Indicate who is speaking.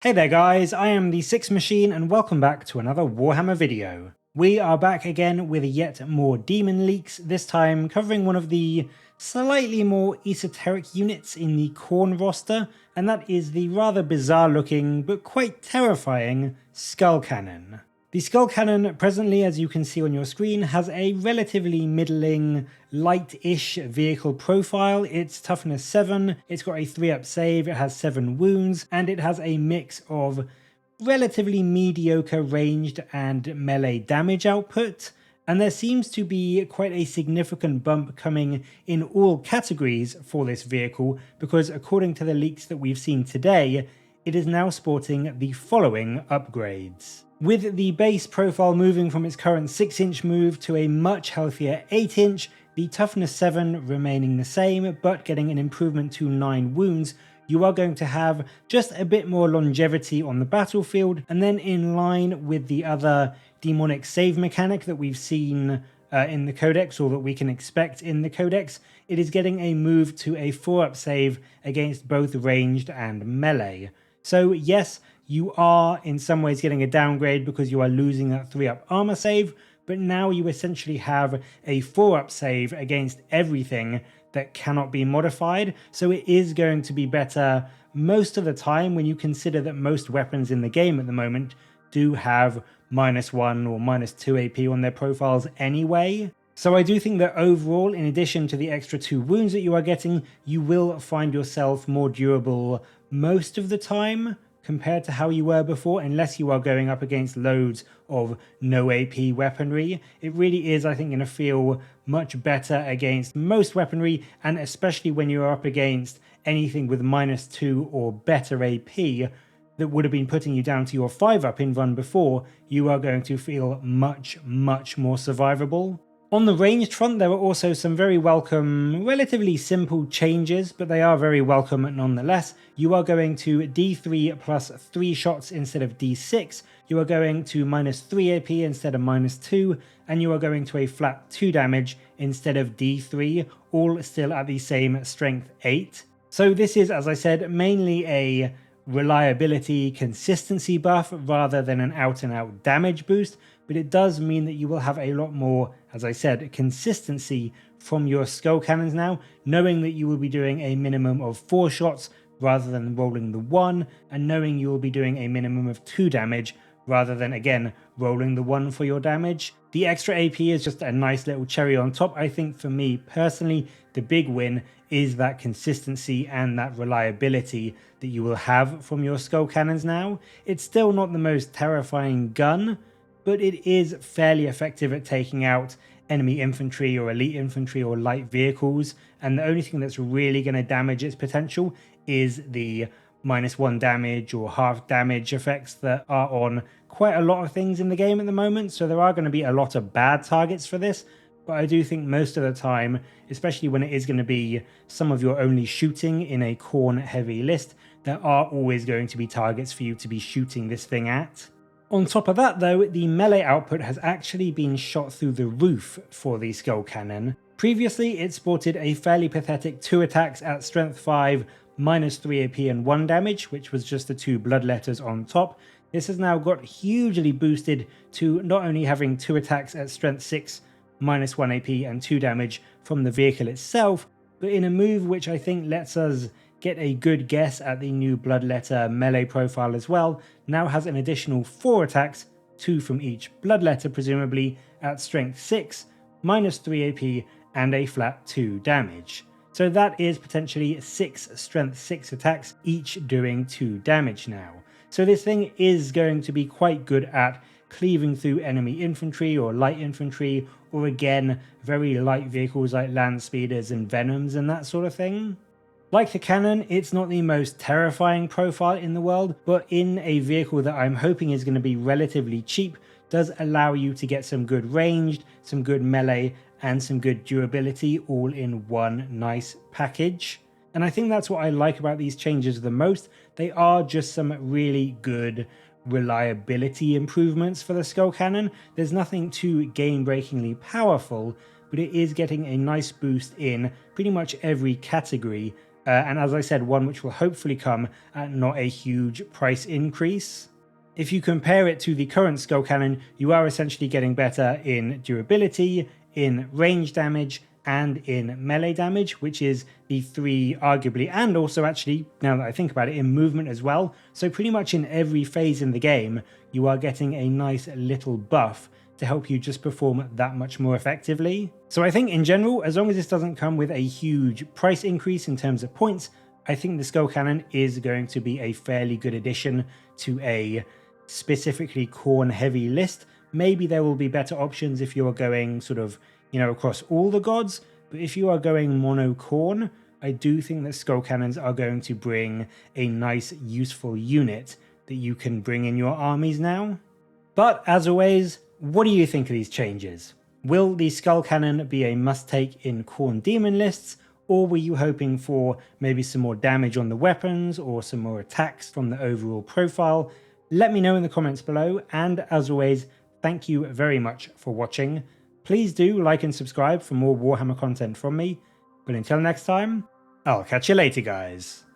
Speaker 1: Hey there guys, I am the Six Machine and welcome back to another Warhammer video. We are back again with yet more Daemon Leaks, this time covering one of the slightly more esoteric units in the Khorne roster, and that is the rather bizarre looking but quite terrifying Skull Cannon. The Skull Cannon presently, as you can see on your screen, has a relatively middling, light-ish vehicle profile. It's toughness 7, it's got a 3-up save, it has 7 wounds, and it has a mix of relatively mediocre ranged and melee damage output. And there seems to be quite a significant bump coming in all categories for this vehicle, because according to the leaks that we've seen today, it is now sporting the following upgrades. With the base profile moving from its current 6-inch move to a much healthier 8-inch, the toughness 7 remaining the same but getting an improvement to 9 wounds, you are going to have just a bit more longevity on the battlefield, and then in line with the other demonic save mechanic that we've seen in the Codex, or that we can expect in the Codex, it is getting a move to a 4-up save against both ranged and melee. So yes, you are in some ways getting a downgrade because you are losing that 3-up armor save, but now you essentially have a 4-up save against everything that cannot be modified, so it is going to be better most of the time when you consider that most weapons in the game at the moment do have -1 or -2 AP on their profiles anyway. So I do think that overall, in addition to the extra 2 wounds that you are getting, you will find yourself more durable most of the time compared to how you were before, unless you are going up against loads of no AP weaponry. It really is, I think, going to feel much better against most weaponry, and especially when you're up against anything with -2 or better AP that would have been putting you down to your 5-up in run before, you are going to feel much more survivable. On the ranged front, there are also some very welcome, relatively simple changes, but they are very welcome nonetheless. You are going to D3 plus 3 shots instead of D6, you are going to -3 AP instead of -2, and you are going to a flat 2 damage instead of D3, all still at the same strength 8. So this is, as I said, mainly a reliability consistency buff rather than an out-and-out damage boost, but it does mean that you will have a lot more, as I said, consistency from your skull cannons now, knowing that you will be doing a minimum of 4 shots rather than rolling the 1, and knowing you will be doing a minimum of 2 damage rather than, again, rolling the 1 for your damage. The extra AP is just a nice little cherry on top. I think for me personally, the big win is that consistency and that reliability that you will have from your skull cannons now. It's still not the most terrifying gun, but it is fairly effective at taking out enemy infantry or elite infantry or light vehicles, and the only thing that's really going to damage its potential is the -1 damage or half damage effects that are on quite a lot of things in the game at the moment, so there are going to be a lot of bad targets for this, but I do think most of the time, especially when it is going to be some of your only shooting in a Khorne heavy list, there are always going to be targets for you to be shooting this thing at. On top of that though, the melee output has actually been shot through the roof for the Skull Cannon. Previously it sported a fairly pathetic 2 attacks at strength 5, -3 AP and 1 damage, which was just the 2 blood letters on top. This has now got hugely boosted to not only having 2 attacks at strength 6, -1 AP and 2 damage from the vehicle itself, but in a move which I think lets us get a good guess at the new bloodletter melee profile as well, now has an additional 4 attacks, 2 from each bloodletter presumably, at strength 6, -3 AP and a flat 2 damage. So that is potentially 6 strength 6 attacks, each doing 2 damage now. So this thing is going to be quite good at cleaving through enemy infantry or light infantry, or again, very light vehicles like land speeders and venoms and that sort of thing. Like the cannon, it's not the most terrifying profile in the world, but in a vehicle that I'm hoping is going to be relatively cheap, does allow you to get some good ranged, some good melee, and some good durability all in one nice package. And I think that's what I like about these changes the most. They are just some really good reliability improvements for the Skull Cannon. There's nothing too game-breakingly powerful, but it is getting a nice boost in pretty much every category and as I said, one which will hopefully come at not a huge price increase. If you compare it to the current Skull Cannon, you are essentially getting better in durability, in range damage, and in melee damage, which is the three arguably, and also actually, now that I think about it, in movement as well. So pretty much in every phase in the game, you are getting a nice little buff to help you just perform that much more effectively. So I think in general, as long as this doesn't come with a huge price increase in terms of points, I think the Skull Cannon is going to be a fairly good addition to a specifically Khorne heavy list. Maybe there will be better options if you are going sort of, across all the gods, but if you are going mono Khorne, I do think that Skull Cannons are going to bring a nice useful unit that you can bring in your armies now. But as always, what do you think of these changes? Will the Skull Cannon be a must-take in Khorne demon lists, or were you hoping for maybe some more damage on the weapons or some more attacks from the overall profile? Let me know in the comments below, and as always, thank you very much for watching. Please do like and subscribe for more Warhammer content from me, but until next time, I'll catch you later, guys.